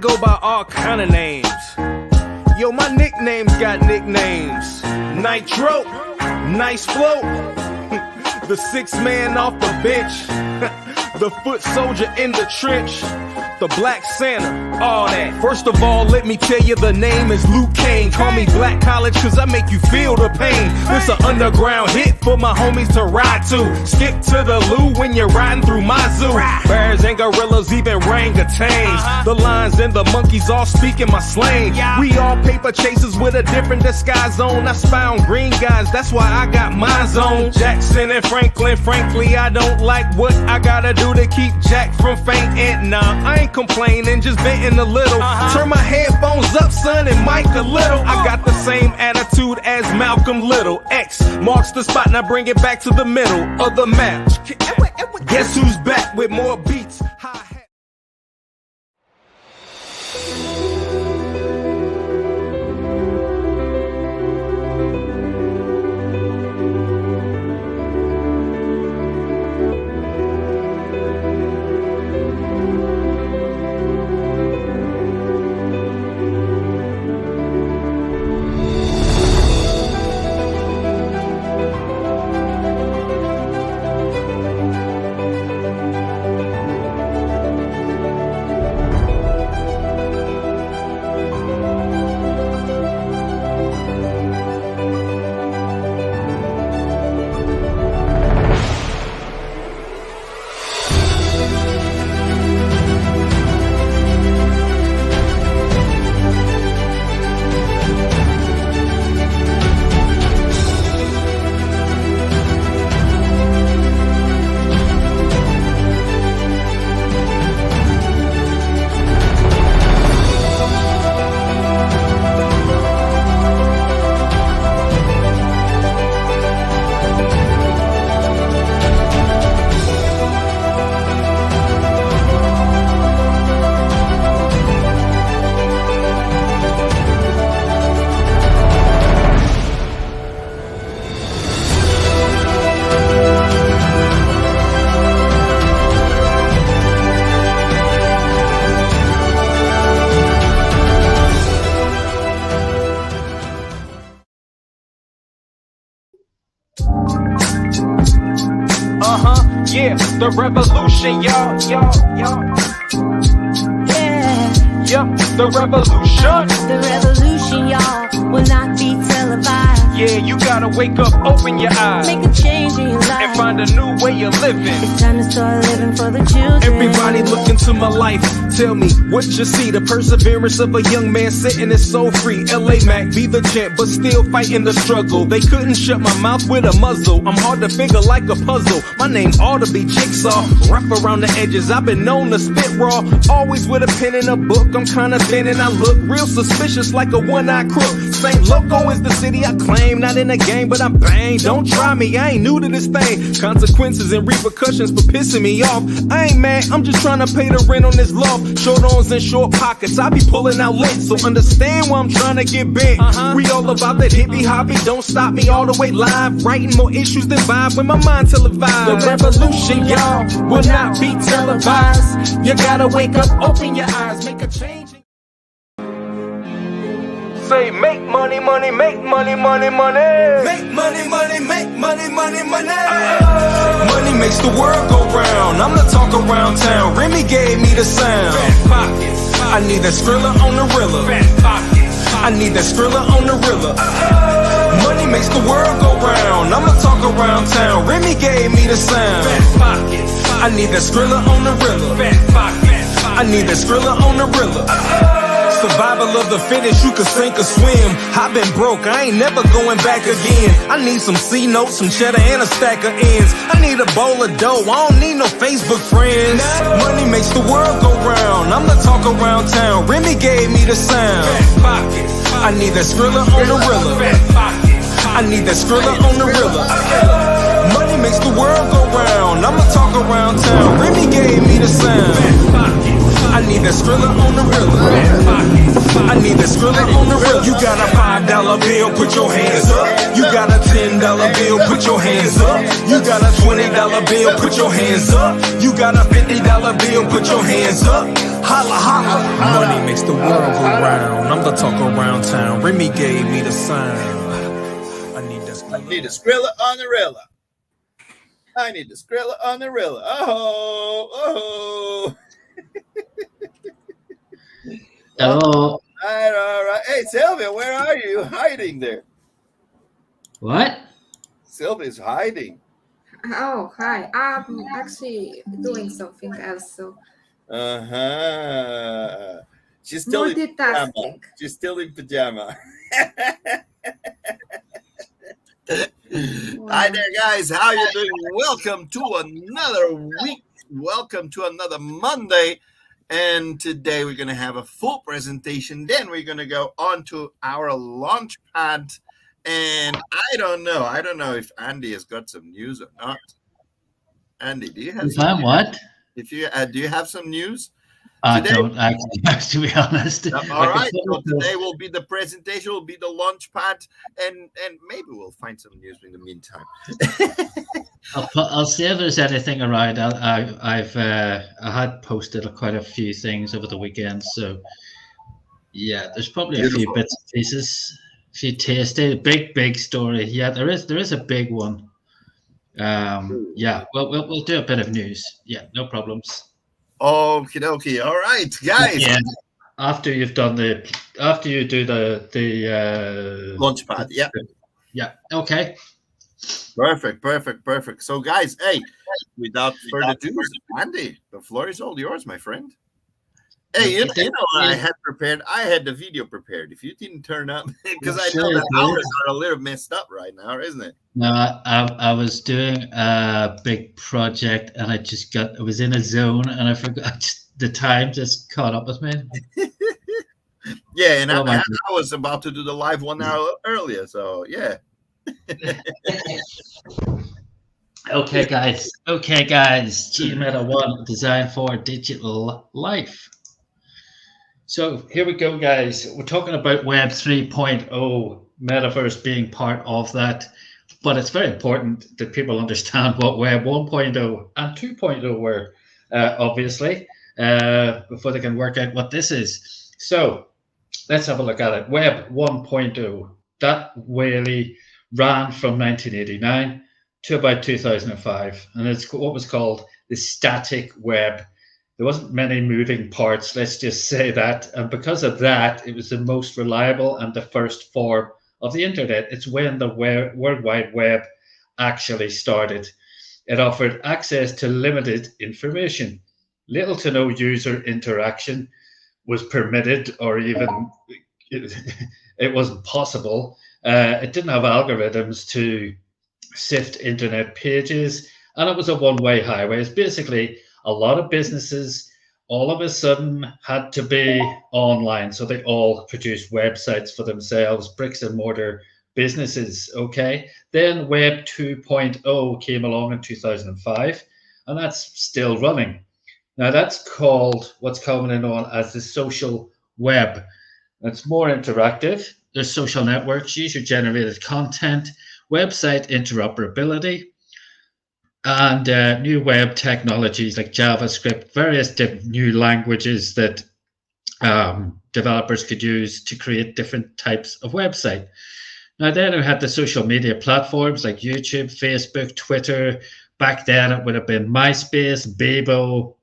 Go by all kind of names. Yo, my nicknames got nicknames. Nitro, nice flow, the sixth man off the bench, the foot soldier in the trench, the Black Santa, all that. First of all, let me tell you the name is Luke Kane. Call me Black College cause I make you feel the pain. This an underground hit for my homies to ride to. Skip to the loo when you're riding through my zoo. Bears and gorillas, even orangutans. The lions and the monkeys all speaking my slang. We all paper chasers with a different disguise on. I spy on green guys, that's why I got mine on. Jackson and Franklin, frankly I don't like what I gotta do to keep Jack from fainting. Nah, I ain't complaining, just venting a little. Turn my headphones up, son, and mic a little. I got the same attitude as Malcolm Little. X marks the spot, now bring it back to the middle of the map. Guess who's back with more beats? Hi-hat. Yeah, the revolution, y'all. Yeah. Yup, the revolution. The revolution, y'all, will not be televised. Yeah, you gotta wake up, open your eyes, Make a change in your life, and find a new way of living. It's time to start living for the children. Everybody look into my life, tell me what you see. The perseverance of a young man sitting is so free. LA Mac, be the champ, but still fighting the struggle. They couldn't shut my mouth with a muzzle. I'm hard to figure like a puzzle. My name ought to be Jigsaw, rough around the edges. I've been known to spit raw, always with a pen and a book. I'm kinda thin and I look real suspicious like a one-eyed crook. Saint Loco is the city I claim, not in the game, but I'm bang. Don't try me, I ain't new to this thing. Consequences and repercussions for pissing me off. I ain't mad, I'm just trying to pay the rent on this loft. Short arms and short pockets, I be pulling out lint, so understand why I'm trying to get bent. We all about that hippie hobby, don't stop me all the way live. Writing more issues than vibe when my mind televised. The revolution, y'all, will not be televised. You gotta wake up, open your eyes, make a change. Say make money, money, make money, money, money. Make money, money, make money, money, money. Money makes the world go round. I'm the talk around town. Remy gave me the sound. Fat pockets. I need that Skrilla on the Rilla. Fat pockets. I need that Skrilla on the Rilla. Money makes the world go round. I'm the talk around town. Remy gave me the sound. Fat pockets. I need that Skrilla on the Rilla. Fat pockets. I I need that Skrilla on the Rilla. Survival of the fittest, you can sink or swim. I've been broke, I ain't never going back again. I need some C notes, some cheddar, and a stack of ends. I need a bowl of dough, I don't need no Facebook friends. Money makes the world go round, I'm the talk around town. Remy gave me the sound. I need that Skrilla on the Rilla. I need that Skrilla on the Rilla. Money makes the world go round, I'm the talk around town. Remy gave me the sound. I need that Skrilla on the Rilla. I need that Skrilla on the Rilla. You got a $5 bill, put your hands up. You got a $10 bill, put your hands up. You got a $20 bill, put your hands up. You got a $50 bill, put your hands up. Holla, holla. Money makes the world go round. I'm the talk around town. Remy gave me the sound. I need that Skrilla. I need a Skrilla on the Rilla. I need the Skrilla on the Rilla. Oh. Hello. All right. Hey, Sylvia, where are you hiding there? What? Sylvia's hiding. Oh, hi. I'm actually doing something else. So She's still in pajama. multitasking. She's still in pajama. Hi there, guys. How you doing? Welcome to another week. Welcome to another Monday. And today we're going to have a full presentation. Then we're going to go on to our launch pad. And I don't know if Andy has got some news or not. Andy, do you have some news? What? If you do you have some news? I Today- don't actually, to be honest. All right. So today will be the presentation, will be the launch pad, and maybe we'll find some news in the meantime. I'll see if there's anything around. I had posted quite a few things over the weekend, so yeah, there's probably a few Beautiful. bits and pieces, a few tasty, big story. Yeah, there is a big one. Yeah, we'll do a bit of news. Yeah, no problems. Okie dokie. All right, guys. Yeah. After you do the Launch pad. Yeah. yeah, okay. Perfect. So, guys, hey, without further ado, Andy, the floor is all yours, my friend. Hey, you know what I had the video prepared. If you didn't turn up, because I know that hours are a little messed up right now, isn't it? No, I was doing a big project and I was in a zone and I forgot the time just caught up with me. Yeah, and Oh, my I was about to do the live 1 hour earlier, so yeah. Okay, guys. GMeta 1 designed for digital life. So here we go, guys. We're talking about Web 3.0, Metaverse being part of that. But it's very important that people understand what Web 1.0 and 2.0 were, obviously, before they can work out what this is. So let's have a look at it. Web 1.0, that really ran from 1989 to about 2005. And it's what was called the static web. There wasn't many moving parts, let's just say that. And because of that, it was the most reliable and the first form of the internet. It's when the World Wide Web actually started. It offered access to limited information. Little to no user interaction was permitted, or even it wasn't possible. It didn't have algorithms to sift internet pages, and it was a one-way highway. It's basically a lot of businesses all of a sudden had to be online. So they all produced websites for themselves, bricks and mortar businesses, okay? Then Web 2.0 came along in 2005, and that's still running. Now that's called what's commonly known as the social web. It's more interactive. There's social networks, user-generated content, website interoperability, and new web technologies like JavaScript, various new languages that developers could use to create different types of website. Now then we had the social media platforms like YouTube, Facebook, Twitter. Back then it would have been MySpace, Bebo,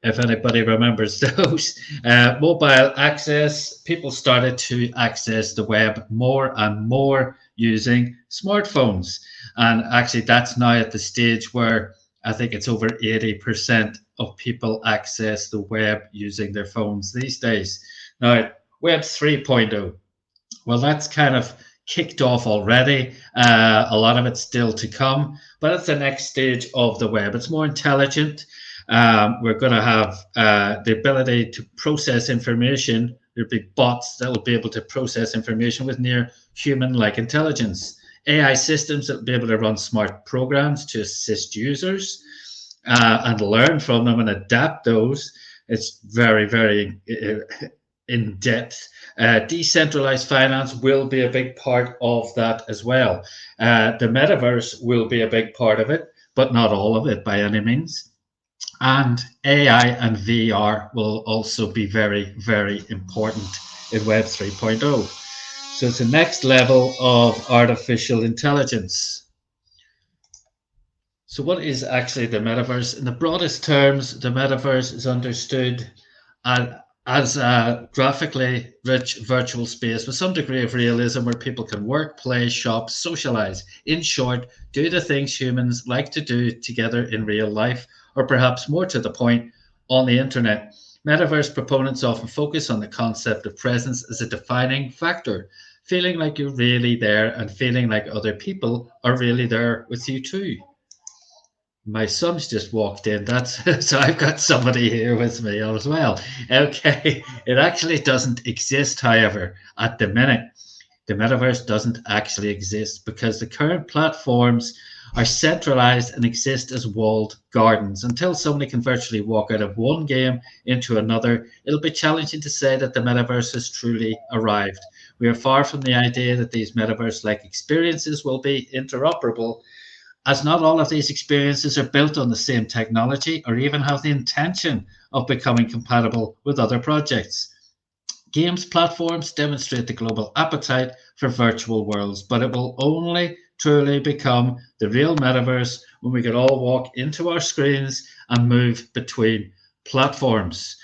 if anybody remembers those. Mobile access, people started to access the web more and more using smartphones. And actually that's now at the stage where I think it's over 80% of people access the web using their phones these days. Now, Web 3.0, well, that's kind of kicked off already. A lot of it's still to come, but it's the next stage of the web. It's more intelligent. We're going to have the ability to process information. There'll be bots that will be able to process information with near human-like intelligence. AI systems that will be able to run smart programs to assist users and learn from them and adapt those. It's very, very in-depth. Decentralized finance will be a big part of that as well. The metaverse will be a big part of it, but not all of it by any means. And AI and VR will also be very, very important in Web 3.0. So it's the next level of artificial intelligence. So what is actually the metaverse? In the broadest terms, the metaverse is understood as a graphically rich virtual space with some degree of realism where people can work, play, shop, socialize. In short, do the things humans like to do together in real life, or perhaps more to the point, on the internet. Metaverse proponents often focus on the concept of presence as a defining factor, feeling like you're really there and feeling like other people are really there with you too. My son's just walked in. So I've got somebody here with me as well. Okay, it actually doesn't exist, however, at the minute. The metaverse doesn't actually exist because the current platforms are centralized and exist as walled gardens. Until somebody can virtually walk out of one game into another, it'll be challenging to say that the metaverse has truly arrived. We are far from the idea that these metaverse-like experiences will be interoperable, as not all of these experiences are built on the same technology or even have the intention of becoming compatible with other projects. Games platforms demonstrate the global appetite for virtual worlds, but it will only truly become the real metaverse when we can all walk into our screens and move between platforms.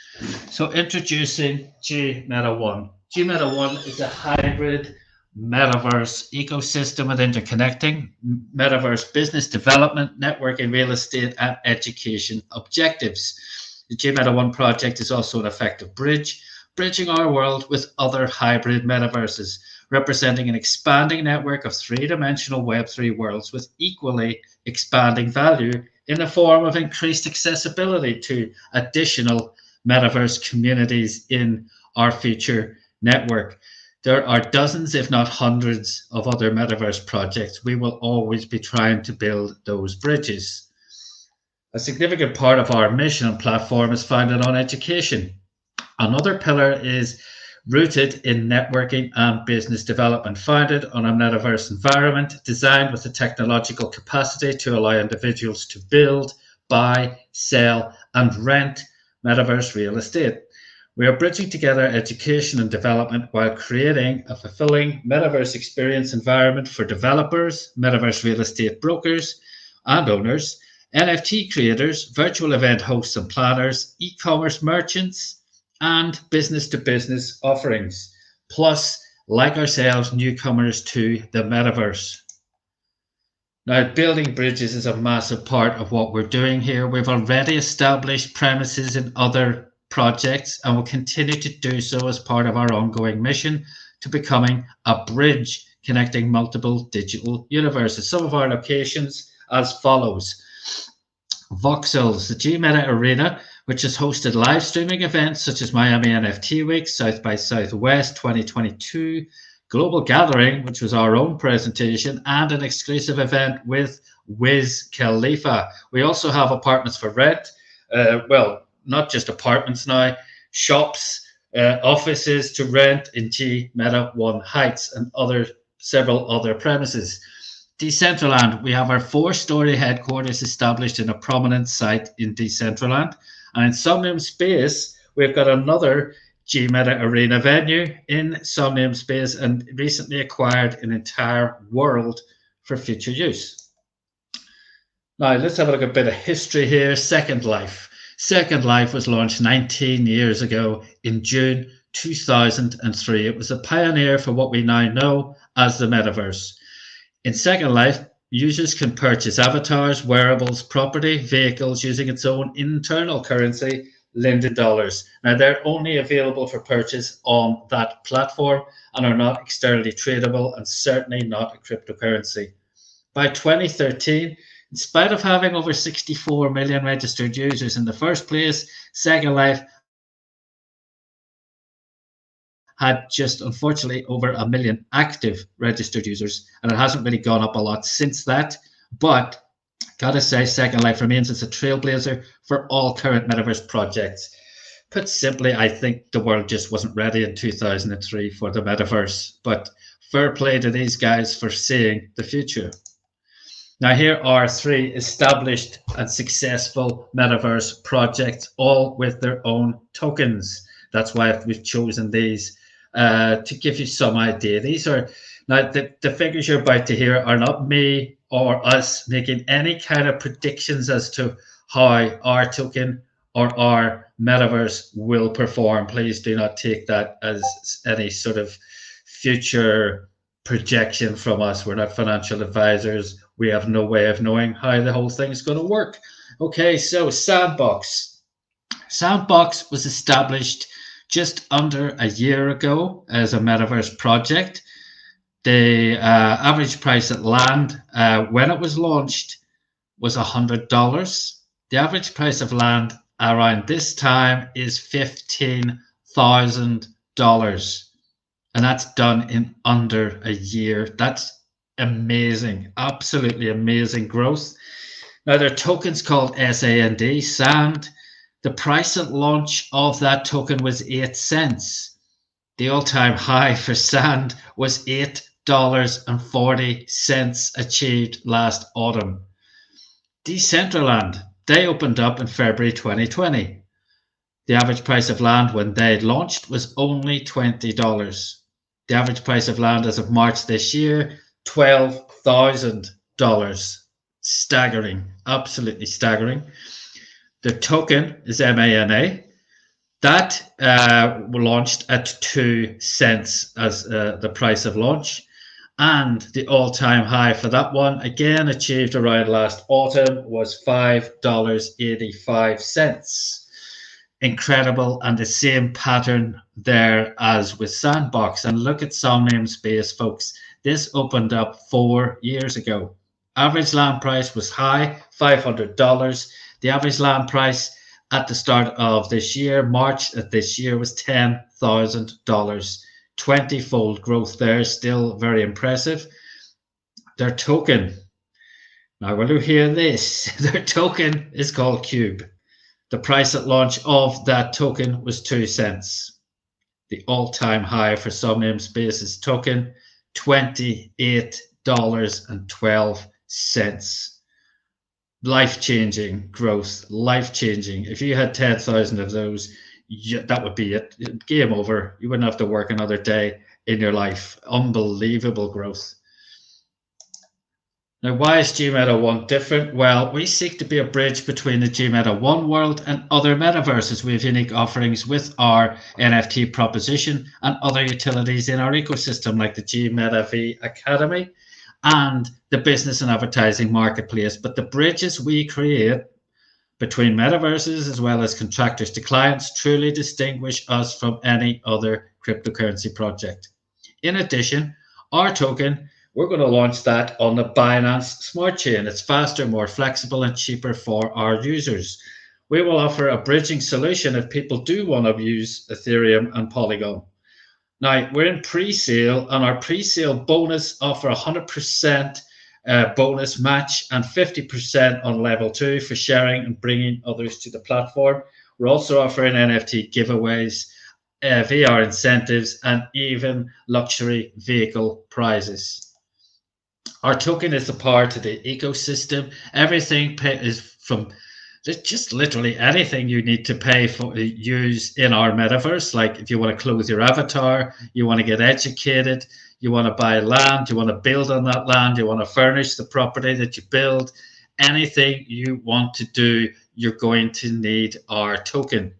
So introducing GMeta One. GMeta One is a hybrid metaverse ecosystem with interconnecting metaverse business development, networking, real estate, and education objectives. The GMeta One project is also an effective bridge, bridging our world with other hybrid metaverses, representing an expanding network of three-dimensional Web3 worlds with equally expanding value in the form of increased accessibility to additional metaverse communities in our future network. There are dozens, if not hundreds, of other metaverse projects. We will always be trying to build those bridges. A significant part of our mission and platform is founded on education. Another pillar is rooted in networking and business development, founded on a metaverse environment designed with the technological capacity to allow individuals to build, buy, sell, and rent metaverse real estate. We are bridging together education and development while creating a fulfilling metaverse experience environment for developers, metaverse real estate brokers and owners, NFT creators, virtual event hosts and planners, e-commerce merchants, and business-to-business offerings, plus, like ourselves, newcomers to the metaverse. Now, building bridges is a massive part of what we're doing here. We've already established premises in other projects and will continue to do so as part of our ongoing mission to becoming a bridge connecting multiple digital universes. Some of our locations as follows. Voxels, the GMeta Arena, which has hosted live streaming events such as Miami NFT Week, South by Southwest 2022, Global Gathering, which was our own presentation, and an exclusive event with Wiz Khalifa. We also have apartments for rent. Well, not just apartments now, shops, offices to rent in GMeta One Heights and several other premises. Decentraland, we have our 4-story headquarters established in a prominent site in Decentraland. And in Somnium Space, we've got another GMeta Arena venue in Somnium Space and recently acquired an entire world for future use. Now, let's have a look at a bit of history here. Second Life. Second Life was launched 19 years ago in June 2003. It was a pioneer for what we now know as the metaverse. In Second Life, users can purchase avatars, wearables, property, vehicles using its own internal currency, Linden dollars. Now, they're only available for purchase on that platform and are not externally tradable and certainly not a cryptocurrency. By 2013, in spite of having over 64 million registered users in the first place, Second Life had just, unfortunately, over 1 million active registered users, and it hasn't really gone up a lot since that. But gotta say, Second Life remains as a trailblazer for all current metaverse projects. Put simply, I think the world just wasn't ready in 2003 for the metaverse, but fair play to these guys for seeing the future. Now, here are 3 established and successful metaverse projects, all with their own tokens. That's why we've chosen these to give you some idea. These are, now the figures you're about to hear are not me or us making any kind of predictions as to how our token or our metaverse will perform. Please do not take that as any sort of future projection from us. We're not financial advisors. We have no way of knowing how the whole thing is going to work. Okay, so Sandbox. Sandbox was established just under a year ago as a metaverse project. The average price at land when it was launched was $100. The average price of land around this time is $15,000. And that's done in under a year. That's amazing, absolutely amazing growth. Now, their token's called SAND, SAND. The price at launch of that token was 8 cents. The all-time high for SAND was $8.40 achieved last autumn. Decentraland, they opened up in February 2020. The average price of land when they launched was only $20. The average price of land as of March this year, $12,000. Staggering, absolutely staggering. The token is MANA. That launched at 2 cents as the price of launch. And the all-time high for that one, again achieved around last autumn, was $5.85. Incredible, and the same pattern there as with Sandbox. And look at Somnium Space, folks. This opened up 4 years ago. Average land price was high, $500. The average land price at the start of this year, March of this year, was $10,000. 20-fold growth there, still very impressive. Their token, now will you hear this? Their token is called Cube. The price at launch of that token was 2 cents. The all-time high for Somnium Space's token, $28.12. Life-changing growth, life-changing. If you had 10,000 of those, that would be it. Game over. You wouldn't have to work another day in your life. Unbelievable growth. Now, why is GMeta 1 different? Well, we seek to be a bridge between the GMeta 1 world and other metaverses. We have unique offerings with our NFT proposition and other utilities in our ecosystem, like the GMeta V Academy and the business and advertising marketplace. But the bridges we create between metaverses as well as contractors to clients truly distinguish us from any other cryptocurrency project. In addition, our token, we're going to launch that on the Binance Smart Chain. It's faster, more flexible, and cheaper for our users. We will offer a bridging solution if people do want to use Ethereum and Polygon. Now, we're in pre-sale, and our pre-sale bonus offer 100% bonus match and 50% on level 2 for sharing and bringing others to the platform. We're also offering NFT giveaways, VR incentives, and even luxury vehicle prizes. Our token is the power to the ecosystem. Everything is from just literally anything you need to pay for, use in our metaverse. Like if you want to close your avatar, you want to get educated, you want to buy land, you want to build on that land, you want to furnish the property that you build, anything you want to do, you're going to need our token.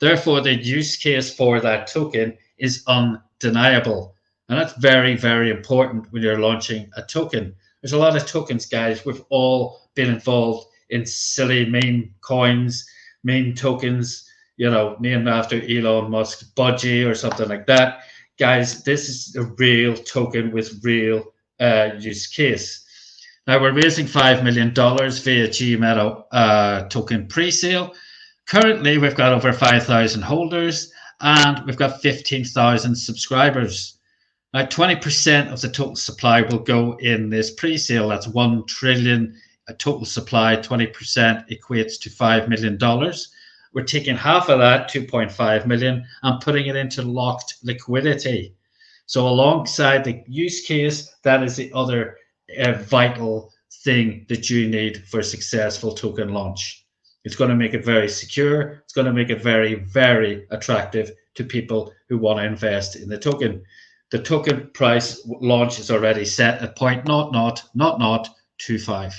Therefore, the use case for that token is undeniable. And that's very, very important when you're launching a token. There's a lot of tokens, guys. We've all been involved in silly meme coins, meme tokens, named after Elon Musk's budgie or something like that. Guys, this is a real token with real use case. Now, we're raising $5 million via G-Meta token pre-sale. Currently, we've got over 5,000 holders and we've got 15,000 subscribers. Now, 20% of the total supply will go in this pre-sale. That's 1 trillion total supply. 20% equates to $5 million. We're taking half of that, 2.5 million, and putting it into locked liquidity. So alongside the use case, that is the other vital thing that you need for a successful token launch. It's going to make it very secure. It's going to make it very, very attractive to people who want to invest in the token. The token price launch is already set at 0.000025.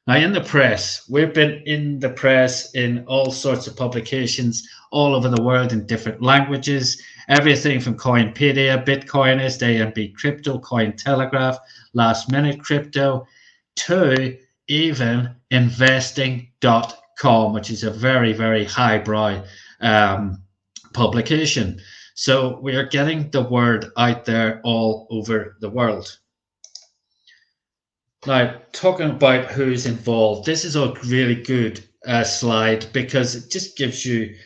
Now, in the press, we've been in the press in all sorts of publications all over the world in different languages. Everything from Coinpedia, Bitcoinist, AMB Crypto, Cointelegraph, Last Minute Crypto, to even investing.com, which is a very, very highbrow publication. So we are getting the word out there all over the world. Now, talking about who's involved, this is a really good slide because it just gives you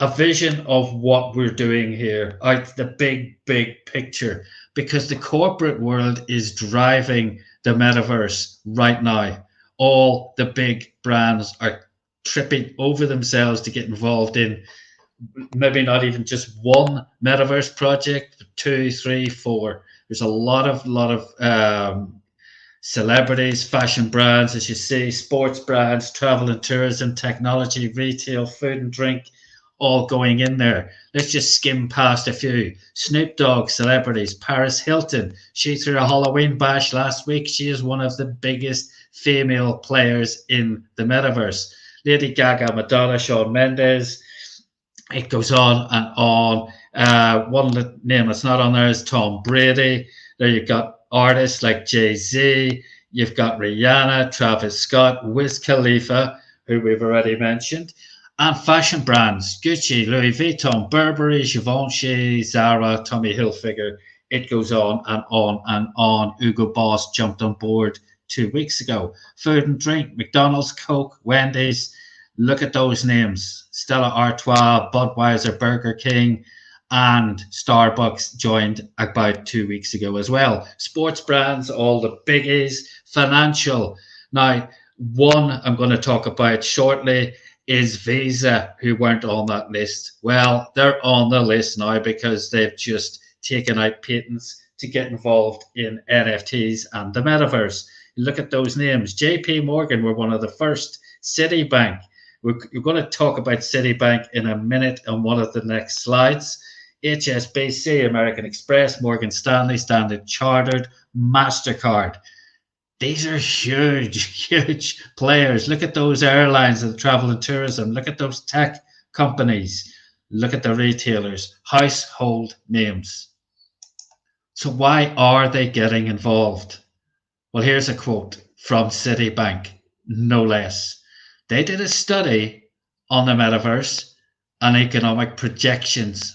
a vision of what we're doing here, out the big, big picture, because the corporate world is driving the metaverse right now. All the big brands are tripping over themselves to get involved in maybe not even just one metaverse project, but 2, 3, 4. There's a lot of celebrities, fashion brands, as you see, sports brands, travel and tourism, technology, retail, food and drink, all going in there. Let's just skim past a few. Snoop Dogg, celebrities, Paris Hilton. She threw a Halloween bash last week. She is one of the biggest female players in the metaverse. Lady Gaga, Madonna, Shawn Mendes. It goes on and on. One name that's not on there is Tom Brady. There you've got artists like Jay-Z. You've got Rihanna, Travis Scott, Wiz Khalifa, who we've already mentioned, and fashion brands, Gucci, Louis Vuitton, Burberry, Givenchy, Zara, Tommy Hilfiger. It goes on and on and on. Hugo Boss jumped on board 2 weeks ago. Food and drink, McDonald's, Coke, Wendy's. Look at those names. Stella Artois, Budweiser, Burger King, and Starbucks joined about 2 weeks ago as well. Sports brands, all the biggies. Financial. Now, one I'm going to talk about shortly is Visa, who weren't on that list. Well, they're on the list now because they've just taken out patents to get involved in NFTs and the metaverse. Look at those names. JP Morgan were one of the first. Citibank. We're going to talk about Citibank in a minute on one of the next slides. HSBC, American Express, Morgan Stanley, Standard Chartered, MasterCard. These are huge, huge players. Look at those airlines and travel and tourism. Look at those tech companies. Look at the retailers, household names. So why are they getting involved? Well, here's a quote from Citibank, no less. They did a study on the metaverse and economic projections,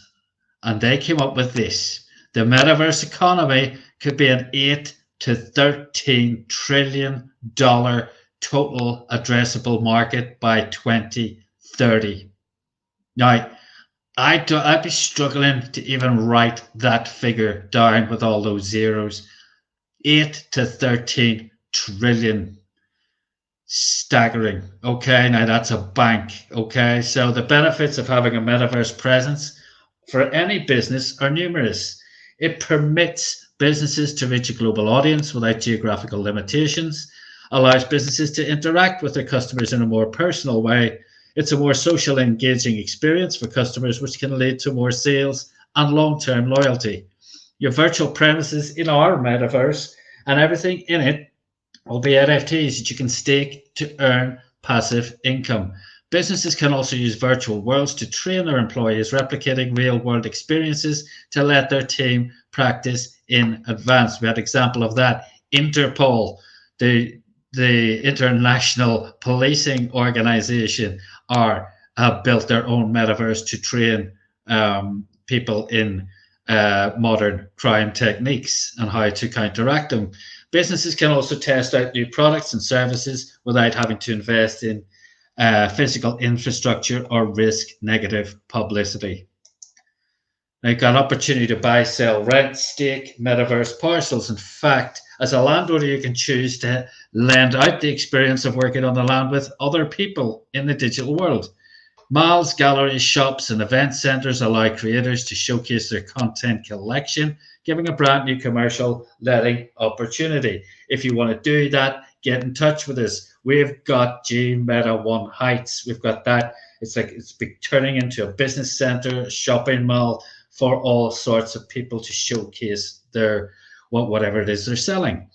and they came up with this. The metaverse economy could be an $8 to $13 trillion total addressable market by 2030. Now, I'd be struggling to even write that figure down with all those zeros. 8 to 13 trillion. Staggering. Okay, now that's a bank. Okay, so the benefits of having a metaverse presence for any business are numerous. It permits businesses to reach a global audience without geographical limitations, allows businesses to interact with their customers in a more personal way. It's a more social, engaging experience for customers, which can lead to more sales and long-term loyalty. Your virtual premises in our metaverse and everything in it will be NFTs that you can stake to earn passive income. Businesses can also use virtual worlds to train their employees, replicating real-world experiences to let their team practice in advance. We had an example of that Interpol, the international policing organization, have built their own metaverse to train people in modern crime techniques and how to counteract them. Businesses can also test out new products and services without having to invest in physical infrastructure or risk negative publicity. They've got an opportunity to buy, sell, rent, stake, metaverse parcels. In fact, as a landowner, you can choose to lend out the experience of working on the land with other people in the digital world. Malls, galleries, shops, and event centers allow creators to showcase their content collection, giving a brand new commercial letting opportunity. If you want to do that, get in touch with us. We've got G Meta One Heights. We've got that. It's like it's turning into a business center, a shopping mall for all sorts of people to showcase their whatever it is they're selling.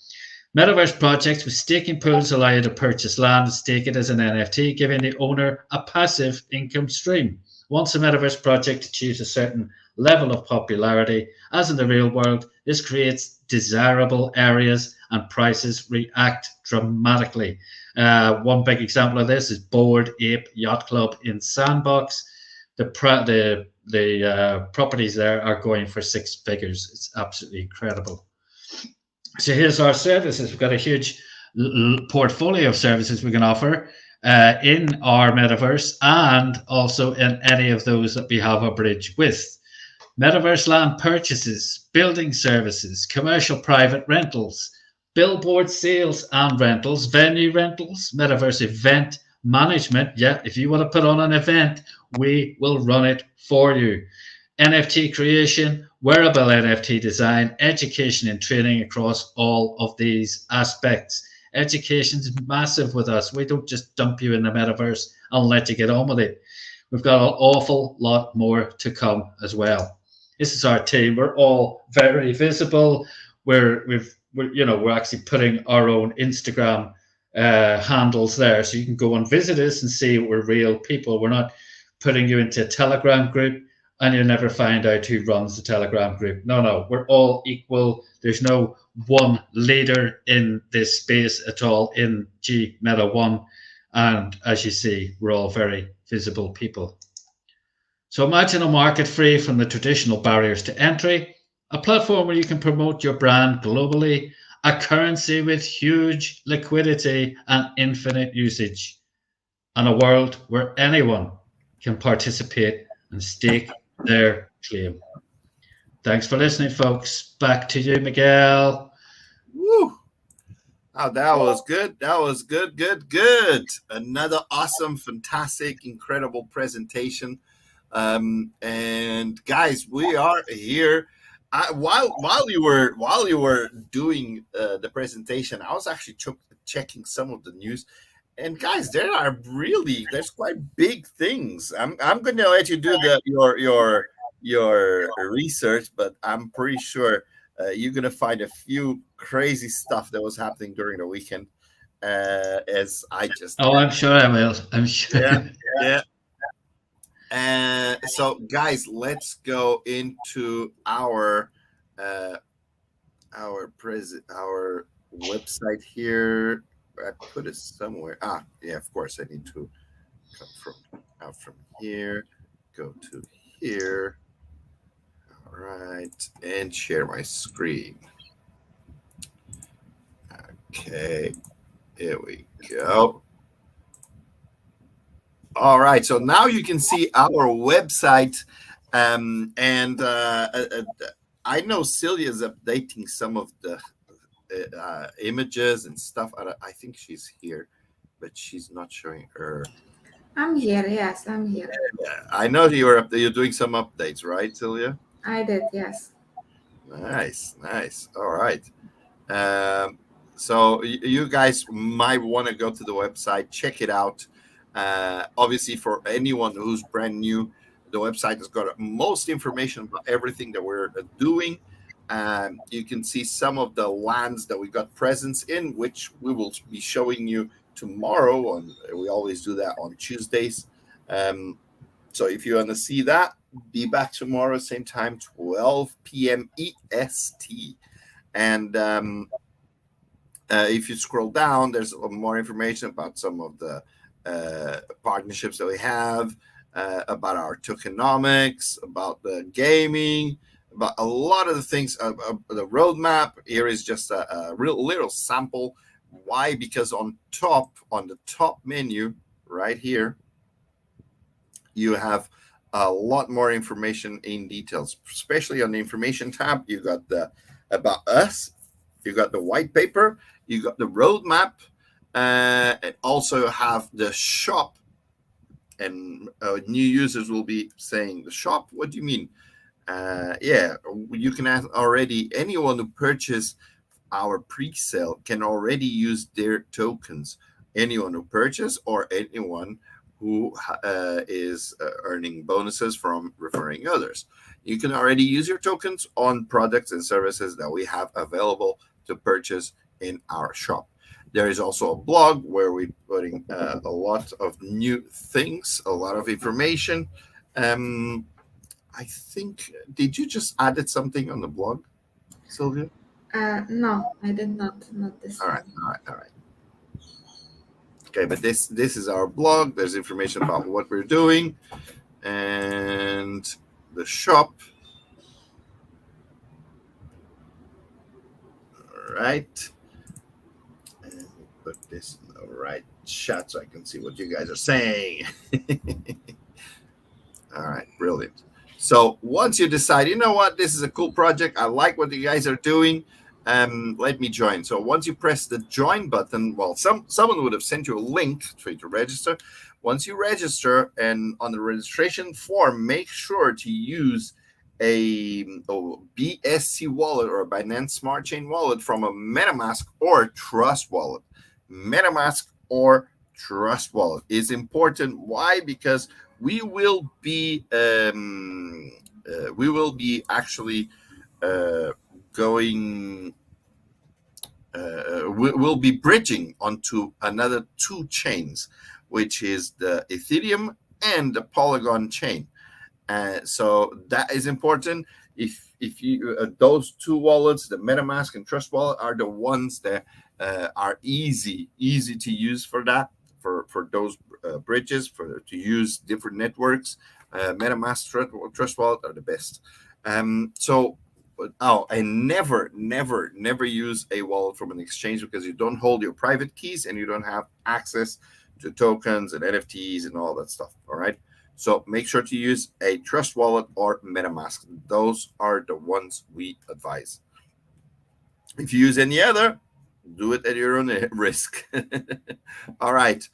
Metaverse projects with staking pools allow you to purchase land and stake it as an NFT, giving the owner a passive income stream. Once a metaverse project achieves a certain level of popularity, as in the real world, this creates desirable areas and prices react dramatically. One big example of this is Bored Ape Yacht Club in Sandbox. The properties there are going for 6 figures. It's absolutely incredible. So here's our services. We've got a huge portfolio of services we can offer in our metaverse and also in any of those that we have a bridge with. Metaverse land purchases, building services, commercial private rentals, billboard sales and rentals, venue rentals, metaverse event management. Yeah, if you want to put on an event, we will run it for you. NFT creation, wearable NFT design, education and training across all of these aspects. Education is massive with us. We don't just dump you in the metaverse and let you get on with it. We've got an awful lot more to come as well. This is our team. We're all very visible. We're actually putting our own Instagram handles there, so you can go and visit us and see we're real people. We're not putting you into a Telegram group and you'll never find out who runs the Telegram group. No, we're all equal. There's no one leader in this space at all in G Meta One. And as you see, we're all very visible people. So imagine a market free from the traditional barriers to entry, a platform where you can promote your brand globally, a currency with huge liquidity and infinite usage, and a world where anyone can participate and stake their claim. Thanks for listening, folks. Back to you, Miguel. Woo! Oh, that was good. That was good. Another awesome, fantastic, incredible presentation. And guys, we are here. While you were doing the presentation, I was actually checking some of the news. And guys, there's quite big things. I'm going to let you do your research, but I'm pretty sure you're going to find a few crazy stuff that was happening during the weekend. As I just I'm sure I will. I'm sure. Yeah. So guys, let's go into our website here. I put it somewhere. Yeah, of course I need to come from here, go to here. All right, and share my screen. Okay, here we go. All right, so now you can see our website, and I know Celia's updating some of the images and stuff. I think she's here, but she's not showing her. I'm here. Yes, I'm here. Yeah, I know you're doing some updates, right, Celia? I did. Yes. Nice. All right. So you guys might want to go to the website, check it out. Obviously, for anyone who's brand new, the website has got most information about everything that we're doing. You can see some of the lands that we got presence in, which we will be showing you tomorrow. We always do that on Tuesdays. So if you want to see that, be back tomorrow, same time, 12 p.m. EST. And if you scroll down, there's more information about some of the partnerships that we have, about our tokenomics, about the gaming, about a lot of the things. The roadmap here is just a real little sample. Why? Because on the top menu right here, you have a lot more information in details, especially on the information tab. You got the about us, you got the white paper, you got the roadmap, and also have the shop. And new users will be saying, the shop, what do you mean? Yeah, you can have already, anyone who purchased our pre-sale can already use their tokens. Anyone who purchased or anyone who is earning bonuses from referring others. You can already use your tokens on products and services that we have available to purchase in our shop. There is also a blog where we're putting a lot of new things, a lot of information. I think, did you just added something on the blog, Sylvia? No, I did not this. All right. Okay, but this is our blog. There's information about what we're doing and the shop. All right. And put this in the right chat so I can see what you guys are saying. All right, brilliant. So once you decide, you know what, this is a cool project, I like what you guys are doing, let me join. So once you press the join button, well, someone would have sent you a link for you to register. Once you register, and on the registration form, make sure to use a BSC wallet or a Binance Smart Chain wallet from a MetaMask or Trust wallet. MetaMask or Trust wallet is important. Why? Because we will be actually going. We'll be bridging onto another two chains, which is the Ethereum and the Polygon chain. So that is important. If you those two wallets, the MetaMask and Trust wallet, are the ones that are easy to use for that, for those bridges, to use different networks. MetaMask, Trust wallet are the best. And never use a wallet from an exchange, because you don't hold your private keys and you don't have access to tokens and NFTs and all that stuff. All right. So make sure to use a Trust wallet or MetaMask. Those are the ones we advise. If you use any other, do it at your own risk. All right.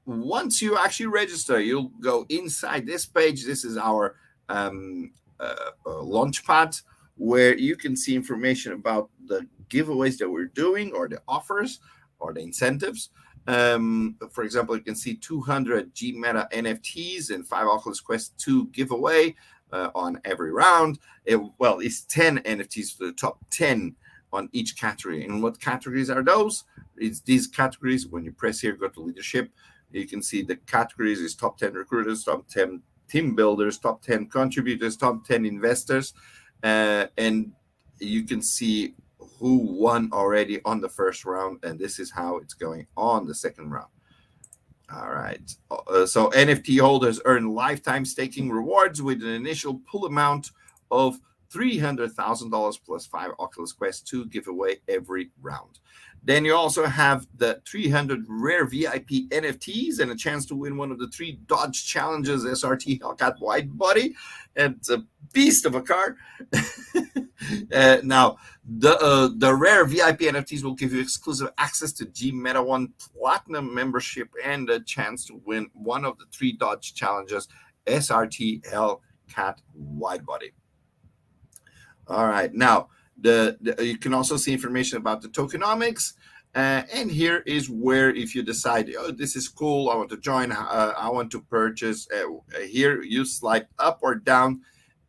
Once you actually register, you'll go inside this page. This is our Launchpad, where you can see information about the giveaways that we're doing, or the offers, or the incentives. For example, you can see 200 G-Meta NFTs and 5 Oculus Quest 2 giveaway on every round. It's 10 NFTs for the top 10 on each category. And what categories are those? It's these categories. When you press here, go to leadership, you can see the categories is top 10 recruiters, top 10 team builders, top 10 contributors, top 10 investors. And you can see who won already on the first round, and this is how it's going on the second round. All right. So NFT holders earn lifetime staking rewards with an initial pool amount of $300,000 plus 5 Oculus Quest 2 giveaway every round. Then you also have the 300 rare VIP NFTs and a chance to win one of the 3 Dodge Challenges SRT Hellcat wide body. It's a beast of a car. Now, the rare VIP NFTs will give you exclusive access to G-Meta One Platinum membership and a chance to win one of the 3 Dodge Challenges SRT Hellcat wide body. All right. Now, you can also see information about the tokenomics. And here is where, if you decide, oh, this is cool, I want to join, I want to purchase, here you slide up or down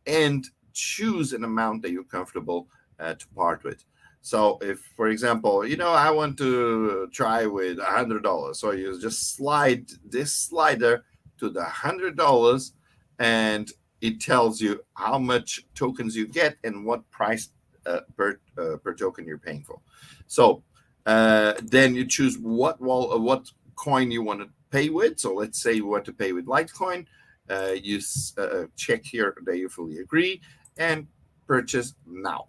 and choose an amount that you're comfortable to part with. So if, for example, I want to try with $100. So you just slide this slider to the $100, and it tells you how much tokens you get and what price per token you're paying for. So Then you choose what coin you want to pay with. So let's say you want to pay with Litecoin. You check here that you fully agree and purchase now.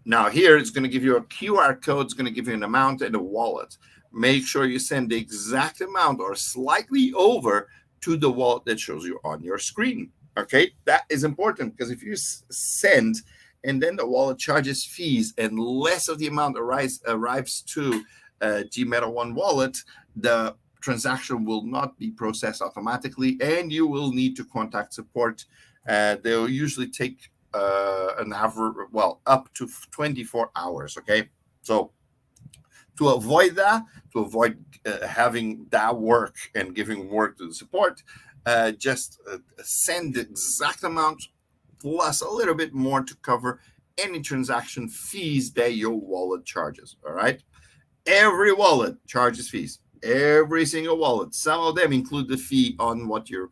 Now here it's going to give you a QR code. It's going to give you an amount and a wallet. Make sure you send the exact amount or slightly over to the wallet that shows you on your screen. Okay, that is important because if you send and then the wallet charges fees and less of the amount arrives to GMeta One wallet, the transaction will not be processed automatically, and you will need to contact support. They'll usually take an average, up to 24 hours. Okay, so to avoid that, having that work and giving work to the support, just send the exact amount plus a little bit more to cover any transaction fees that your wallet charges. All right, every wallet charges fees. Every single wallet. Some of them include the fee on what you're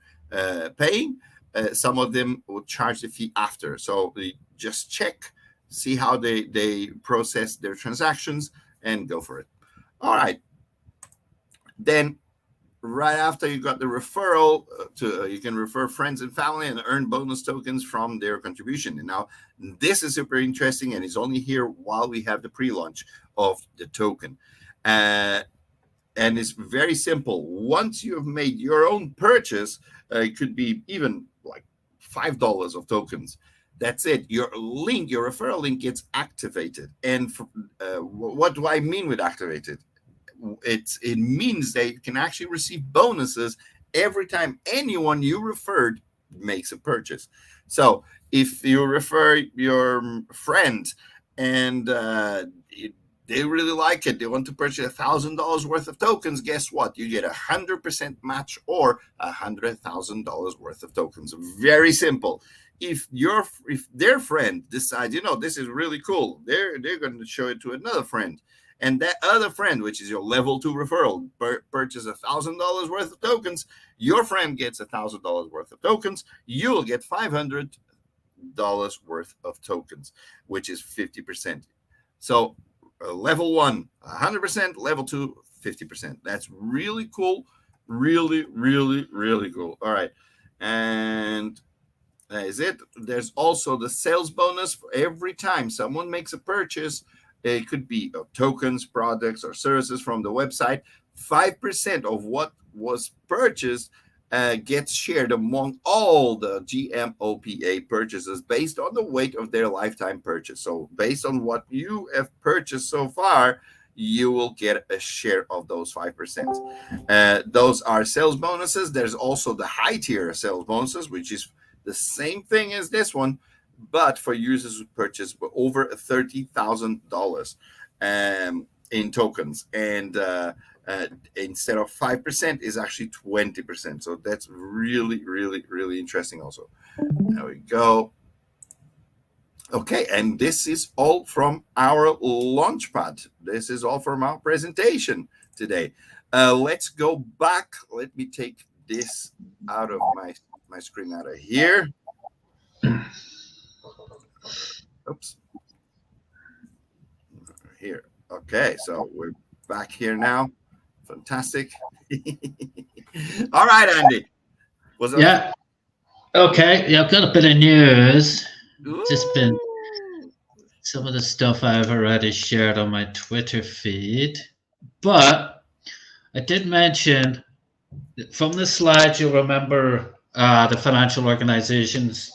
paying. Some of them will charge the fee after. So just check, see how they process their transactions, and go for it. All right. Then right after you got the referral, you can refer friends and family and earn bonus tokens from their contribution. And now this is super interesting, and it's only here while we have the pre-launch of the token. And it's very simple. Once you have made your own purchase, it could be even like $5 of tokens. That's it. Your referral link gets activated. And what do I mean with activated? It means that you can actually receive bonuses every time anyone you referred makes a purchase. So if you refer your friend and they really like it, they want to purchase $1,000 worth of tokens, guess what? You get 100% match or $100,000 worth of tokens. Very simple. If their friend decides, this is really cool, they're going to show it to another friend. And that other friend, which is your level 2 referral, purchase $1,000 worth of tokens. Your friend gets $1,000 worth of tokens. You'll get $500 worth of tokens, which is 50%. So level 1, 100%. Level 2, 50%. That's really cool. Really, really, really cool. All right. And that is it. There's also the sales bonus for every time someone makes a purchase. It could be tokens, products, or services from the website. 5% of what was purchased gets shared among all the GMOPA purchases based on the weight of their lifetime purchase. So based on what you have purchased so far, you will get a share of those 5%. Those are sales bonuses. There's also the high tier sales bonuses, which is the same thing as this one, but for users who purchase over $30,000 in tokens, and instead of 5% is actually 20%. So that's really, really, really interesting. Also, there we go. Okay, and this is all from our Launchpad. This is all from our presentation today. Let's go back. Let me take this out of my screen out of here. Oops. Here. Okay, so we're back here now. Fantastic. All right, Andy. Yeah. Okay. Yeah, I've got a bit of news. Ooh. Just been some of the stuff I've already shared on my Twitter feed. But I did mention from the slides, you'll remember the financial organizations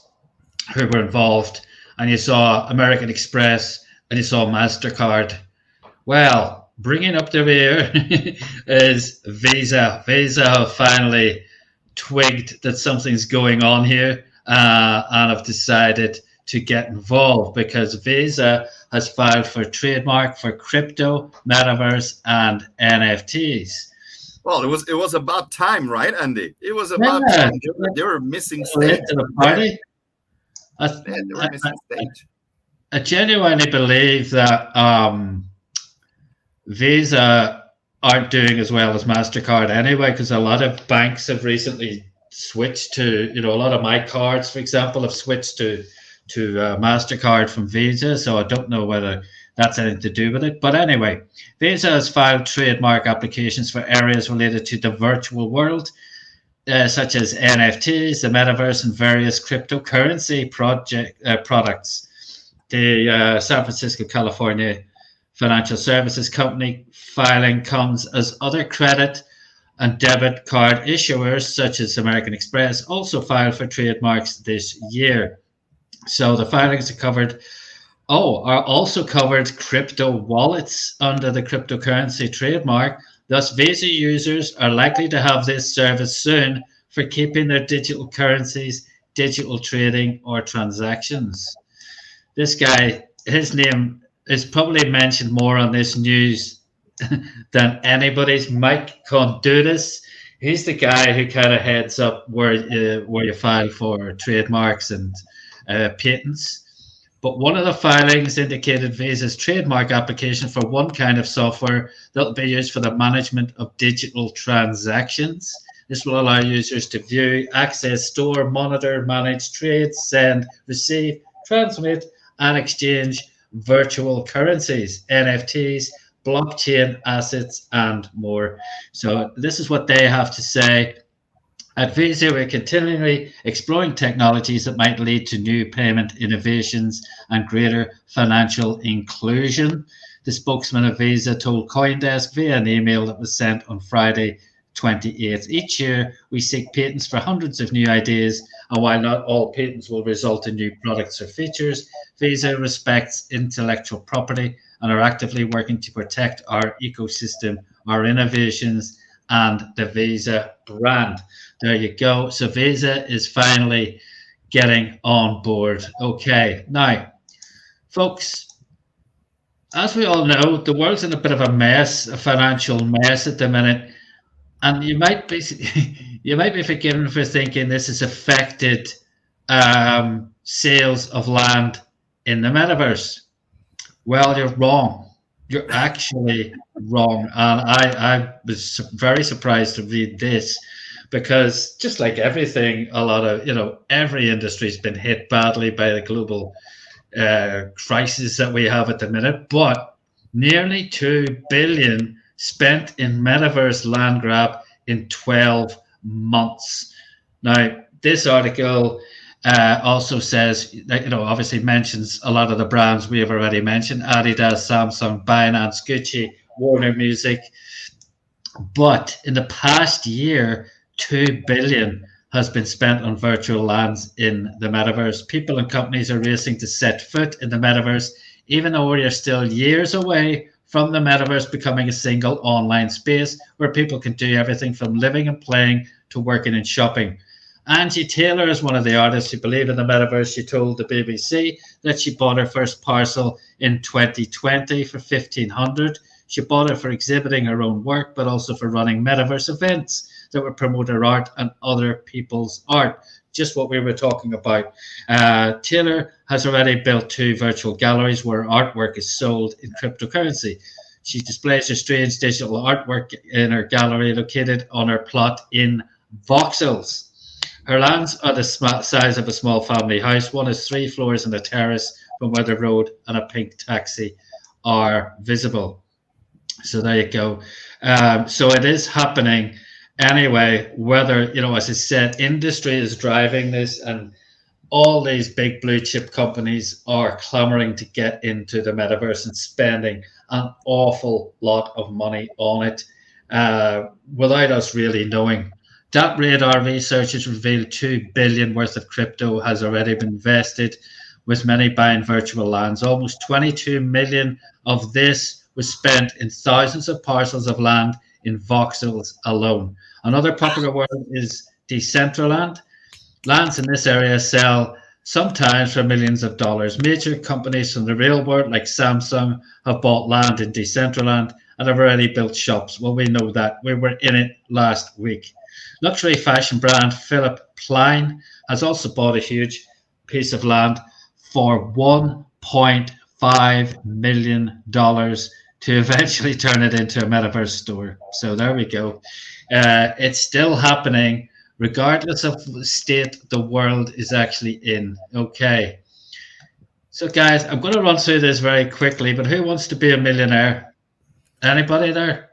who were involved, and you saw American Express and you saw MasterCard. Well, bringing up the rear is Visa. Visa have finally twigged that something's going on here and have decided to get involved because Visa has filed for trademark for crypto, metaverse, and NFTs. Well, it was about time, right, Andy? It was about time. They were missing stage. To the party. They were missing stage. I genuinely believe that Visa aren't doing as well as MasterCard anyway, because a lot of banks have recently switched to, a lot of my cards, for example, have switched to MasterCard from Visa. So I don't know whether that's anything to do with it. But anyway, Visa has filed trademark applications for areas related to the virtual world, such as NFTs, the metaverse, and various cryptocurrency products. The San Francisco, California Financial Services Company filing comes as other credit and debit card issuers, such as American Express, also filed for trademarks this year. So the filings are also covered crypto wallets under the cryptocurrency trademark. Thus, Visa users are likely to have this service soon for keeping their digital currencies, digital trading, or transactions. This guy, his name is probably mentioned more on this news than anybody's. Mike Kondutis. He's the guy who kind of heads up where you file for trademarks and patents. But one of the filings indicated Visa's trademark application for one kind of software that will be used for the management of digital transactions. This will allow users to view, access, store, monitor, manage, trade, send, receive, transmit, and exchange virtual currencies, NFTs, blockchain assets, and more. So this is what they have to say. At Visa, we're continually exploring technologies that might lead to new payment innovations and greater financial inclusion. The spokesman of Visa told CoinDesk via an email that was sent on Friday, 28th. Each year, we seek patents for hundreds of new ideas, and while not all patents will result in new products or features, Visa respects intellectual property and are actively working to protect our ecosystem, our innovations, and the Visa brand. There you go. So Visa is finally getting on board. Okay, now, folks, as we all know, the world's in a bit of a mess, a financial mess at the minute, and you might be forgiven for thinking this has affected sales of land in the metaverse. Well, you're wrong. You're actually wrong, and I was very surprised to read this, because just like everything, a lot of, every industry's been hit badly by the global crisis that we have at the minute, but nearly $2 billion spent in metaverse land grab in 12 months. Now, this article also says that, obviously mentions a lot of the brands we have already mentioned: Adidas, Samsung, Binance, Gucci, Warner Music. But in the past year, $2 billion has been spent on virtual lands in the metaverse. People and companies are racing to set foot in the metaverse, even though we are still years away from the metaverse becoming a single online space where people can do everything from living and playing to working and shopping. Angie Taylor is one of the artists who believe in the metaverse. She told the BBC that she bought her first parcel in 2020 for $1,500. She bought it for exhibiting her own work, but also for running metaverse events that would promote her art and other people's art. Just what we were talking about. Taylor has already built 2 virtual galleries where artwork is sold in cryptocurrency. She displays her strange digital artwork in her gallery located on her plot in voxels. Her lands are the size of a small family house. One is 3 floors and a terrace from where the road and a pink taxi are visible. So there you go. So it is happening. Anyway, whether, as I said, industry is driving this, and all these big blue chip companies are clamoring to get into the metaverse and spending an awful lot of money on it without us really knowing. DatRadar research has revealed $2 billion worth of crypto has already been invested, with many buying virtual lands. Almost 22 million of this was spent in thousands of parcels of land in voxels alone. Another popular word is Decentraland. Lands in this area sell sometimes for millions of dollars. Major companies from the real world, like Samsung, have bought land in Decentraland and have already built shops. Well, we know that. We were in it last week. Luxury fashion brand Philip Plein has also bought a huge piece of land for $1.5 million to eventually turn it into a metaverse store. So there we go. It's still happening, regardless of the state the world is actually in. Okay. So, guys, I'm going to run through this very quickly, but who wants to be a millionaire? Anybody there?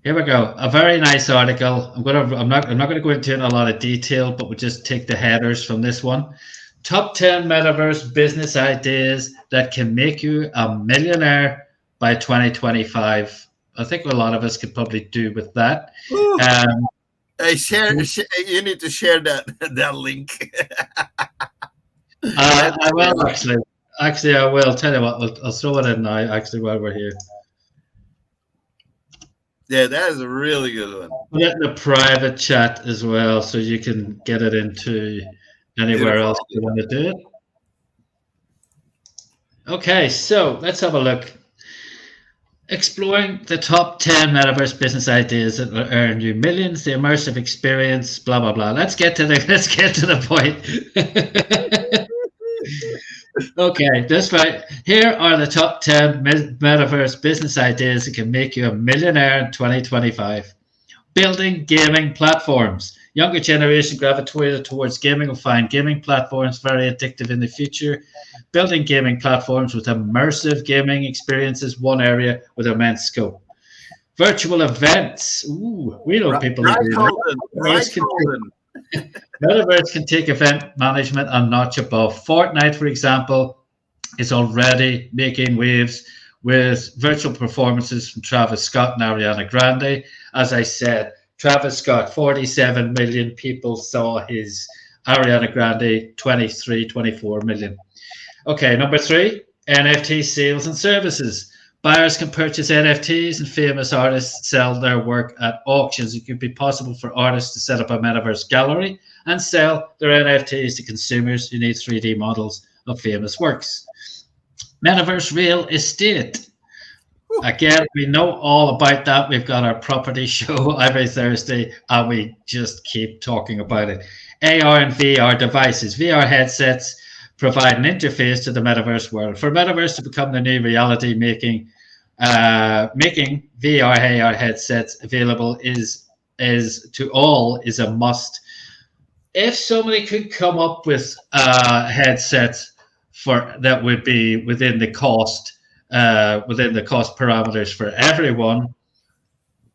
Here we go. A very nice article. I'm not going to go into it in a lot of detail, but we'll just take the headers from this one. Top 10 metaverse business ideas that can make you a millionaire by 2025. I think a lot of us could probably do with that. Hey, you need to share that link. I will actually. Actually, I will. Tell you what, I'll throw it in now, actually, while we're here. Yeah, that is a really good one. Put it in the private chat as well, so you can get it into anywhere else you want to do it. Okay, so let's have a look. Exploring the top 10 metaverse business ideas that will earn you millions, the immersive experience, blah blah blah. Let's get to the point. Okay, that's right. Here are the top 10 metaverse business ideas that can make you a millionaire in 2025. Building gaming platforms. Younger generation gravitated towards gaming will find gaming platforms very addictive in the future. Building gaming platforms with immersive gaming experiences, one area with immense scope. Virtual events. Ooh, we know people who do that. Metaverse can take event management a notch above. Fortnite, for example, is already making waves with virtual performances from Travis Scott and Ariana Grande. As I said, Travis Scott, 47 million people saw his. Ariana Grande, 24 million. Okay, number 3, NFT sales and services. Buyers can purchase NFTs and famous artists sell their work at auctions. It could be possible for artists to set up a metaverse gallery and sell their NFTs to consumers who need 3D models of famous works. Metaverse real estate. Again, we know all about that. We've got our property show every Thursday, and we just keep talking about it. AR and VR devices. VR headsets provide an interface to the metaverse world. For metaverse to become the new reality, making VR AR headsets available is a must. If somebody could come up with headsets for that would be within the cost parameters for everyone,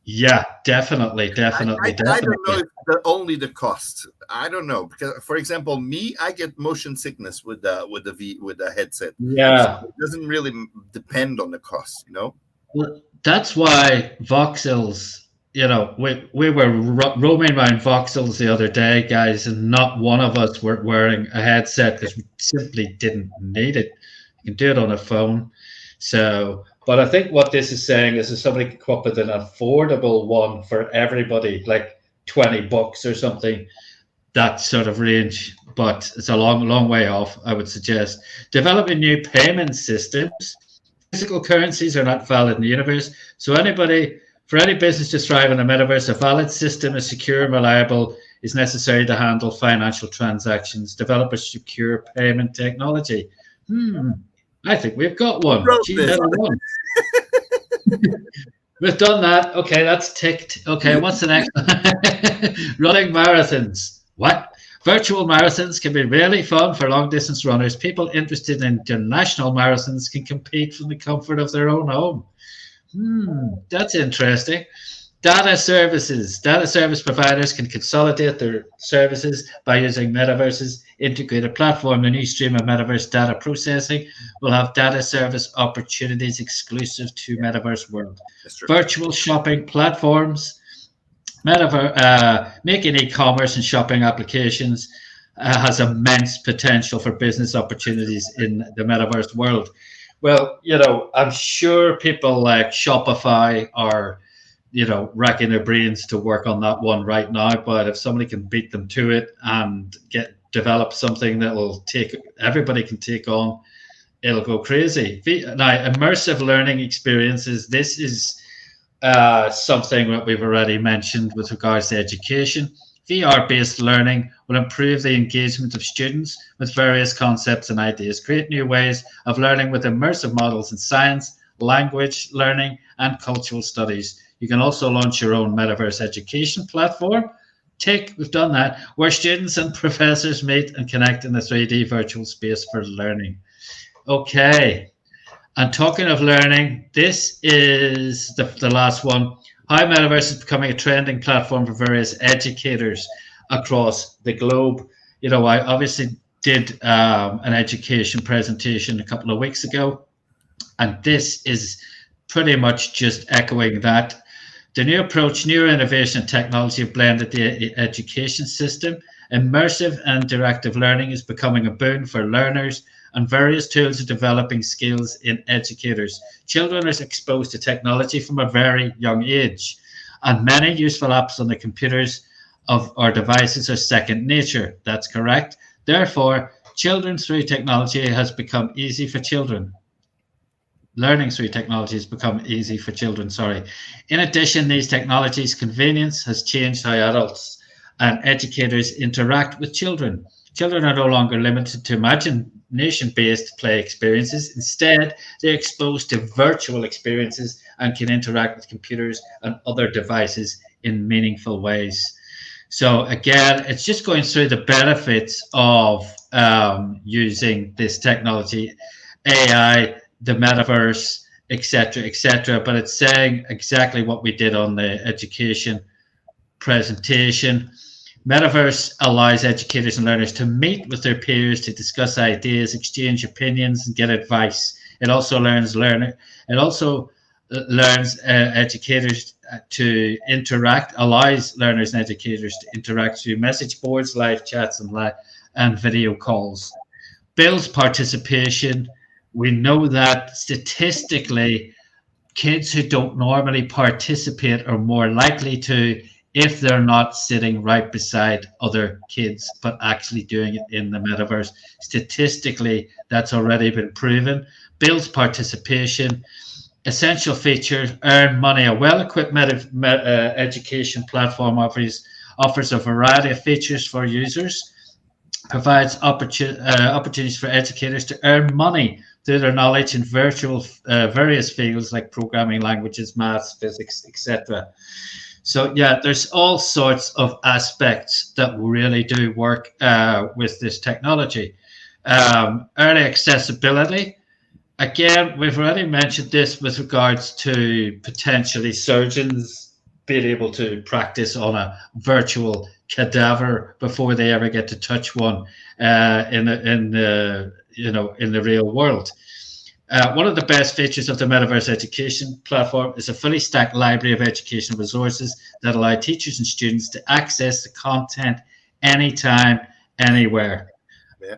yeah, definitely. I don't know if only the cost. I don't know, because for example, I get motion sickness with the headset. Yeah, so it doesn't really depend on the cost, you know. Well, that's why voxels. You know, we were roaming around voxels the other day, guys, and not one of us were wearing a headset because we simply didn't need it. You can do it on a phone. So, but I think what this is saying is if somebody could come up with an affordable one for everybody, like $20 or something, that sort of range, but it's a long way off, I would suggest. Developing new payment systems. Physical currencies are not valid in the universe, so for any business to thrive in the metaverse, a valid system is secure and reliable is necessary to handle financial transactions. Develop a secure payment technology. I think we've got one. We've done that. Okay, that's ticked. Okay, what's the next one? Running marathons. What? Virtual marathons can be really fun for long-distance runners. People interested in international marathons can compete from the comfort of their own home. That's interesting. Data services. Data service providers can consolidate their services by using Metaverse's integrated platform. The new stream of Metaverse data processing will have data service opportunities exclusive to Metaverse world. Virtual shopping platforms. Making e-commerce and shopping applications has immense potential for business opportunities in the Metaverse world. Well, you know, I'm sure people like Shopify are, you know, racking their brains to work on that one right now. But if somebody can beat them to it and develop something that will everybody can take on, it'll go crazy. Now, immersive learning experiences. This is something that we've already mentioned with regards to education. VR-based learning will improve the engagement of students with various concepts and ideas, create new ways of learning with immersive models in science, language learning, and cultural studies. You can also launch your own metaverse education platform. Tick, we've done that. Where students and professors meet and connect in a 3D virtual space for learning. Okay. And talking of learning, this is the last one. How Metaverse is becoming a trending platform for various educators across the globe. You know, I obviously did an education presentation a couple of weeks ago, and this is pretty much just echoing that. The new approach, new innovation and technology have blended the education system. Immersive and interactive learning is becoming a boon for learners, and various tools are developing skills in educators. Children are exposed to technology from a very young age, and many useful apps on the computers of our devices are second nature. That's correct. Therefore, children through technology has become easy for children. Learning through technology has become easy for children, sorry. In addition, these technologies' convenience has changed how adults and educators interact with children. Children are no longer limited to imagination-based play experiences. Instead, they're exposed to virtual experiences and can interact with computers and other devices in meaningful ways. So again, it's just going through the benefits of using this technology, AI, the metaverse, etc., but it's saying exactly what we did on the education presentation. Metaverse allows educators and learners to meet with their peers to discuss ideas, exchange opinions, and get advice. It also learns educators to interact, allows learners and educators to interact through message boards, live chats, and video calls. Builds participation. We know that statistically, kids who don't normally participate are more likely to, if they're not sitting right beside other kids, but actually doing it in the metaverse. Statistically, that's already been proven. Builds participation. Essential features: earn money. A well-equipped education platform offers a variety of features for users, provides opportunities for educators to earn money through their knowledge in various fields like programming languages, maths, physics, etc. So yeah, there's all sorts of aspects that really do work with this technology. Early accessibility. Again, we've already mentioned this with regards to potentially surgeons being able to practice on a virtual cadaver before they ever get to touch one in the real world. One of the best features of the Metaverse education platform is a fully stacked library of educational resources that allow teachers and students to access the content anytime, anywhere. Yeah.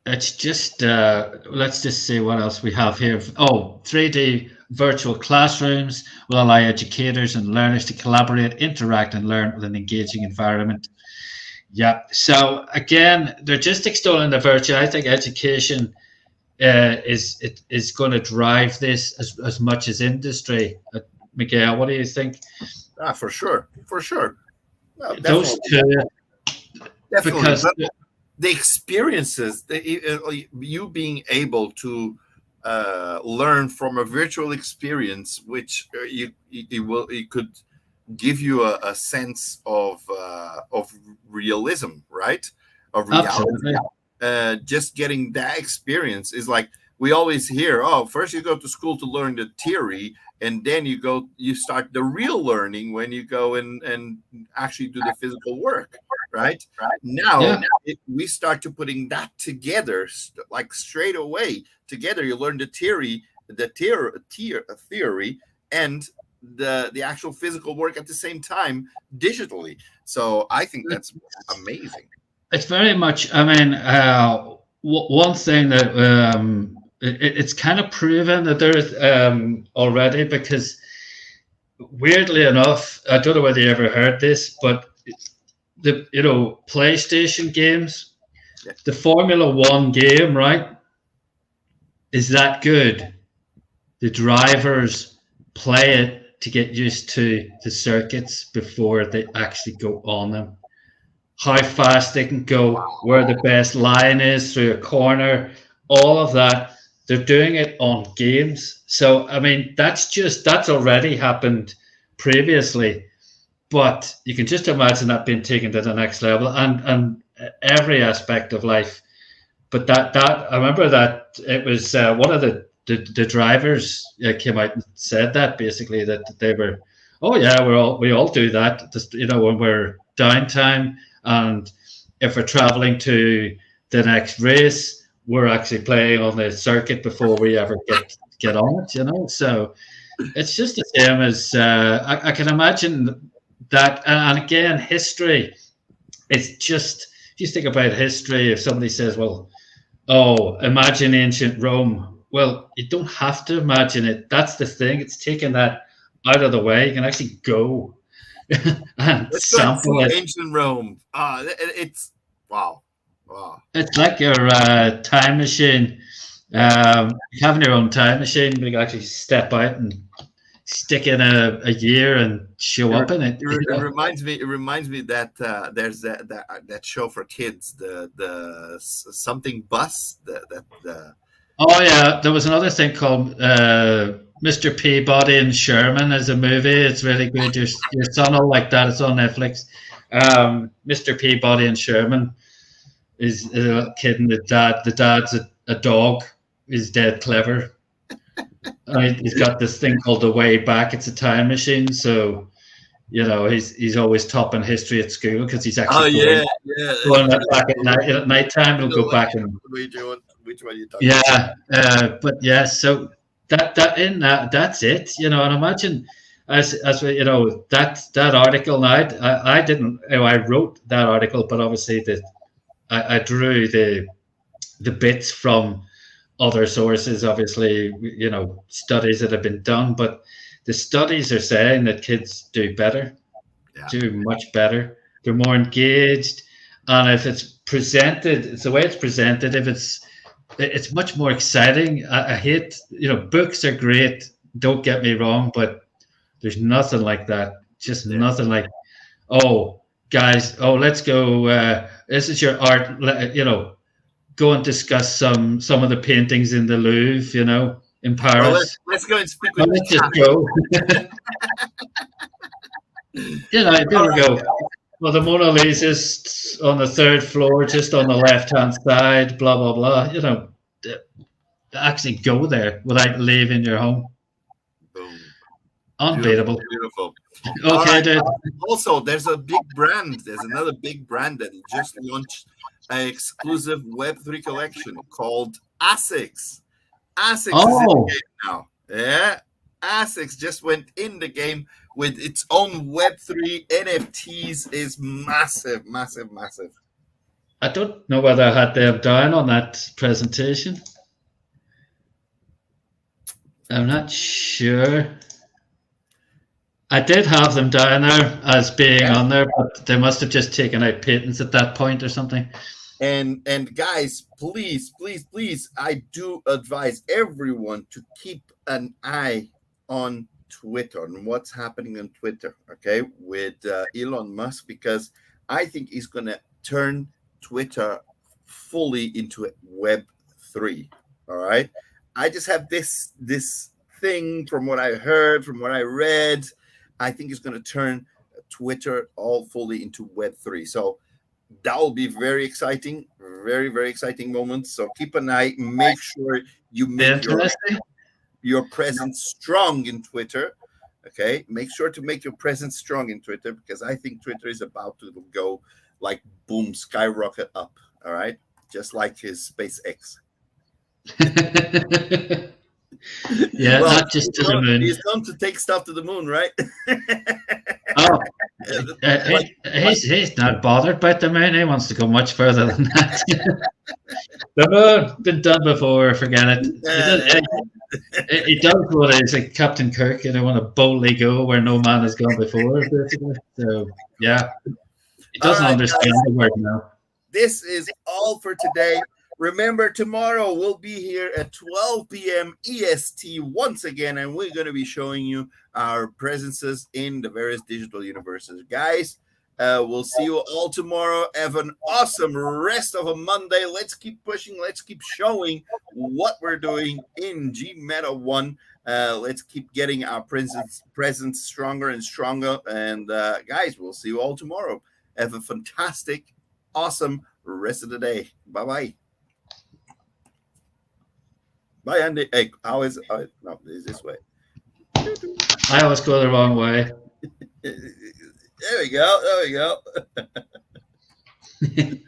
It's just, let's just see what else we have here. Oh, 3D virtual classrooms will allow educators and learners to collaborate, interact, and learn with an engaging environment. Yeah, so again, they're just extolling the virtue. I think education is going to drive this as much as industry. Miguel, what do you think? For sure. Well, Those two, definitely. because The experiences, you being able to learn from a virtual experience, which it could give you a sense of realism, right? Of reality. Just getting that experience is like, we always hear, oh, first you go to school to learn the theory, and then you start the real learning when you go and actually do the physical work, right? Now we start to putting that together, like straight away together. You learn the theory and the actual physical work at the same time digitally. So I think that's amazing. It's very much, I mean, one thing that it's kind of proven that there's already, because weirdly enough, I don't know whether you ever heard this, but the PlayStation games, the Formula One game, right, is that good. The drivers play it to get used to the circuits before they actually go on them. How fast they can go, where the best line is through a corner, all of that. They're doing it on games. So, I mean, that's already happened previously. But you can just imagine that being taken to the next level, and every aspect of life. But that I remember that it was one of the drivers came out and said that basically that they were, oh yeah, we all do that, just, you know, when we're downtime, and if we're traveling to the next race, we're actually playing on the circuit before we ever get on it, you know. So it's just the same as I can imagine that, and again, history. It's just, if you think about history, if somebody says, well, oh, imagine ancient Rome. Well, you don't have to imagine it. That's the thing. It's taking that out of the way. You can actually go and Let's go and sample see it. ancient Rome. It's wow. It's like your time machine. Having your own time machine, you can actually step out and stick in a year and show up in it. It reminds me. It reminds me that there's that show for kids, the something bus. Oh yeah, there was another thing called Mr. Peabody and Sherman as a movie. It's really good. Your son will like that. It's on Netflix. Mr. Peabody and Sherman is a little kid, and the dad's a dog. He's dead clever. He's got this thing called the Way Back. It's a time machine, so you know he's always top in history at school because he's actually going back at night time. He'll go back and which one you talking? Yeah, but yeah, so that's it, you know. And imagine as you know that article. Now I didn't, you know, I wrote that article, but obviously I drew the bits from other sources, obviously, you know, studies that have been done, but the studies are saying that kids do better, do much better. They're more engaged, and if it's presented, it's the way it's presented. If it's much more exciting. I hate, you know, books are great. Don't get me wrong, but there's nothing like that. Just nothing like, oh, guys, oh, let's go. This is your art, you know. Go and discuss some of the paintings in the Louvre, you know, in Paris. Well, let's go and speak with Let's just go. You know, there we go. Well, the Mona Lisa's on the third floor, just on the left-hand side, blah, blah, blah. You know, actually go there without leaving your home. Boom. Unbeatable. Beautiful. Okay, Right. dude. Also, there's a big brand. There's another big brand that just launched an exclusive Web3 collection called ASICS. ASICS is in the game now. Yeah. ASICS just went in the game with its own Web3 NFTs. Is massive, massive, massive. I don't know whether I had them down on that presentation. I'm not sure. I did have them down there as being on there, but they must have just taken out patents at that point or something. And guys, please, I do advise everyone to keep an eye on Twitter and what's happening on Twitter, okay, with Elon Musk, because I think he's going to turn Twitter fully into a Web3. All right. I just have this thing from what I heard, from what I read. I think it's going to turn Twitter all fully into Web3. So that will be very exciting, very, very exciting moments. So keep an eye. Make sure you make your presence strong in Twitter. Okay. Make sure to make your presence strong in Twitter, because I think Twitter is about to go like boom, skyrocket up. All right. Just like his SpaceX. Yeah, well, not just to the moon. He's done to take stuff to the moon, right? He's not bothered about the moon. He wants to go much further than that. The moon, been done before, forget it. He does what is like Captain Kirk, and I want to boldly go where no man has gone before, basically. So, yeah. He doesn't understand the word now. This is all for today. Remember, tomorrow we'll be here at 12 p.m. EST once again, and we're going to be showing you our presences in the various digital universes. Guys, we'll see you all tomorrow. Have an awesome rest of a Monday. Let's keep pushing. Let's keep showing what we're doing in GMeta 1. Let's keep getting our presence stronger and stronger. And guys, we'll see you all tomorrow. Have a fantastic, awesome rest of the day. Bye-bye. Bye, Andy. Hey, how is it? No, it's this way. I always go the wrong way. There we go. There we go.